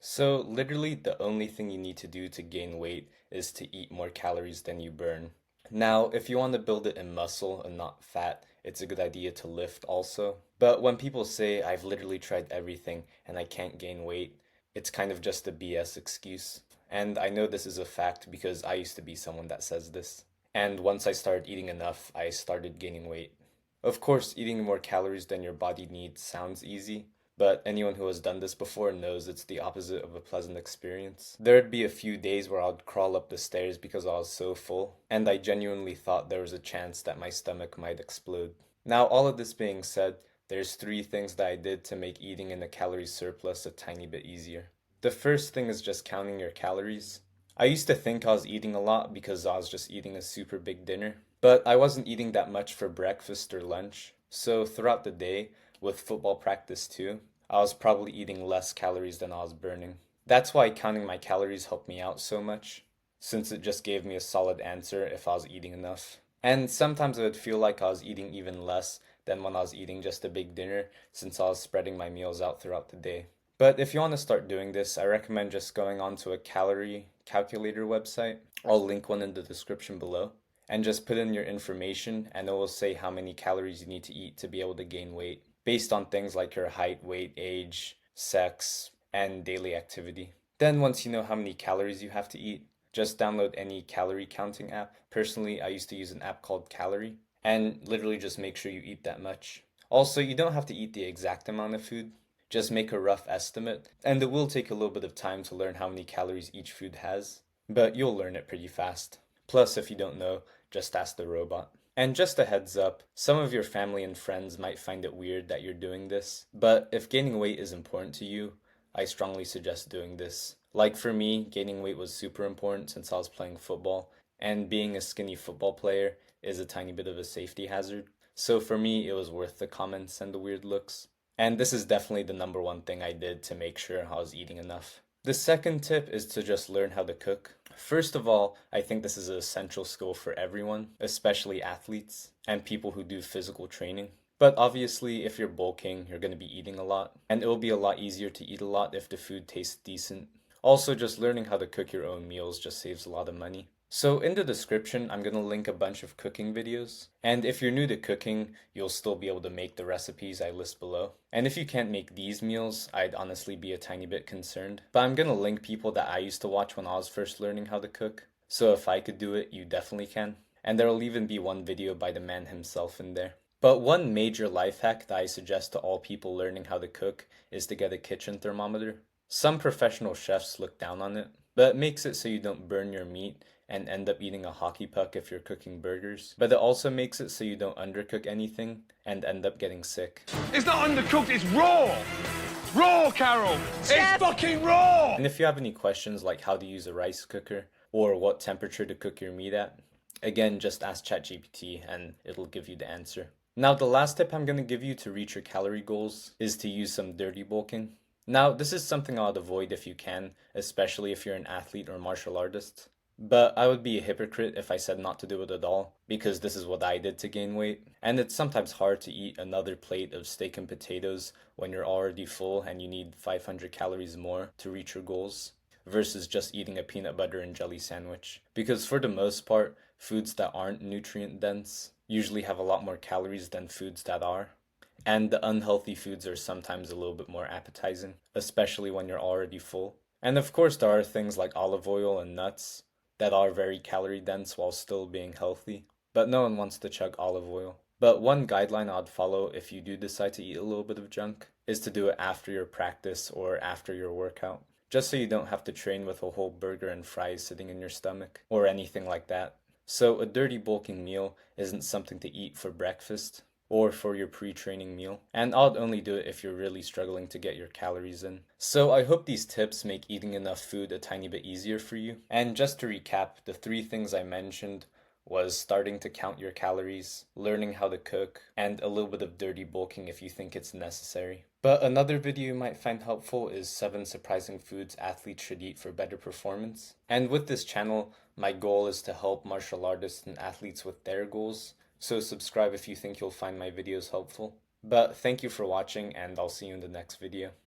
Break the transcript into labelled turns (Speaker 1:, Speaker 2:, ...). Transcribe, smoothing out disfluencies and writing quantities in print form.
Speaker 1: So, literally, the only thing you need to do to gain weight is to eat more calories than you burn. Now, if you want to build it in muscle and not fat, it's a good idea to lift also. But when people say, I've literally tried everything and I can't gain weight, it's kind of just a BS excuse. And I know this is a fact because I used to be someone that says this. And once I started eating enough, I started gaining weight. Of course, eating more calories than your body needs sounds easy, but anyone who has done this before knows it's the opposite of a pleasant experience. There'd be a few days where I'd crawl up the stairs because I was so full, and I genuinely thought there was a chance that my stomach might explode. Now, all of this being said, there's three things that I did to make eating in a calorie surplus a tiny bit easier. The first thing is just counting your calories. I used to think I was eating a lot because I was just eating a super big dinner, but I wasn't eating that much for breakfast or lunch. So throughout the day, with football practice too, I was probably eating less calories than I was burning. That's why counting my calories helped me out so much, since it just gave me a solid answer if I was eating enough. And sometimes it would feel like I was eating even less than when I was eating just a big dinner, since I was spreading my meals out throughout the day. But if you want to start doing this, I recommend just going onto a calorie calculator website. I'll link one in the description below. And just put in your information, and it will say how many calories you need to eat to be able to gain weight, based on things like your height, weight, age, sex, and daily activity. Then, once you know how many calories you have to eat, just download any calorie counting app. Personally, I used to use an app called Calorie, and literally just make sure you eat that much. Also, you don't have to eat the exact amount of food. Just make a rough estimate, and it will take a little bit of time to learn how many calories each food has, but you'll learn it pretty fast. Plus, if you don't know, just ask the robot. And just a heads up, some of your family and friends might find it weird that you're doing this, but if gaining weight is important to you, I strongly suggest doing this. Like for me, gaining weight was super important since I was playing football, and being a skinny football player is a tiny bit of a safety hazard. So for me, it was worth the comments and the weird looks. And this is definitely the number one thing I did to make sure I was eating enough. The second tip is to just learn how to cook. First of all, I think this is an essential skill for everyone, especially athletes and people who do physical training. But obviously, if you're bulking, you're going to be eating a lot, and it will be a lot easier to eat a lot if the food tastes decent. Also, just learning how to cook your own meals just saves a lot of money. So in the description, I'm going to link a bunch of cooking videos. And if you're new to cooking, you'll still be able to make the recipes I list below. And if you can't make these meals, I'd honestly be a tiny bit concerned. But I'm going to link people that I used to watch when I was first learning how to cook. So if I could do it, you definitely can. And there'll even be one video by the man himself in there. But one major life hack that I suggest to all people learning how to cook is to get a kitchen thermometer. Some professional chefs look down on it, but it makes it so you don't burn your meat and end up eating a hockey puck if you're cooking burgers. But it also makes it so you don't undercook anything and end up getting sick.
Speaker 2: It's not undercooked, it's raw! Raw, Carol! It's fucking raw!
Speaker 1: And if you have any questions like how to use a rice cooker or what temperature to cook your meat at, again, just ask ChatGPT and it'll give you the answer. Now, the last tip I'm going to give you to reach your calorie goals is to use some dirty bulking. Now, this is something I'd avoid if you can, especially if you're an athlete or martial artist. But I would be a hypocrite if I said not to do it at all, because this is what I did to gain weight. And it's sometimes hard to eat another plate of steak and potatoes when you're already full and you need 500 calories more to reach your goals, versus just eating a peanut butter and jelly sandwich. Because for the most part, foods that aren't nutrient dense usually have a lot more calories than foods that are. And the unhealthy foods are sometimes a little bit more appetizing, especially when you're already full. And of course, there are things like olive oil and nuts that are very calorie dense while still being healthy, but no one wants to chug olive oil. But one guideline I'd follow if you do decide to eat a little bit of junk is to do it after your practice or after your workout, just so you don't have to train with a whole burger and fries sitting in your stomach or anything like that. So a dirty bulking meal isn't something to eat for breakfast or for your pre-training meal. And I'd only do it if you're really struggling to get your calories in. So I hope these tips make eating enough food a tiny bit easier for you. And just to recap, the three things I mentioned was starting to count your calories, learning how to cook, and a little bit of dirty bulking if you think it's necessary. But another video you might find helpful is 7 surprising foods athletes should eat for better performance. And with this channel, my goal is to help martial artists and athletes with their goals. So subscribe if you think you'll find my videos helpful. But thank you for watching, and I'll see you in the next video.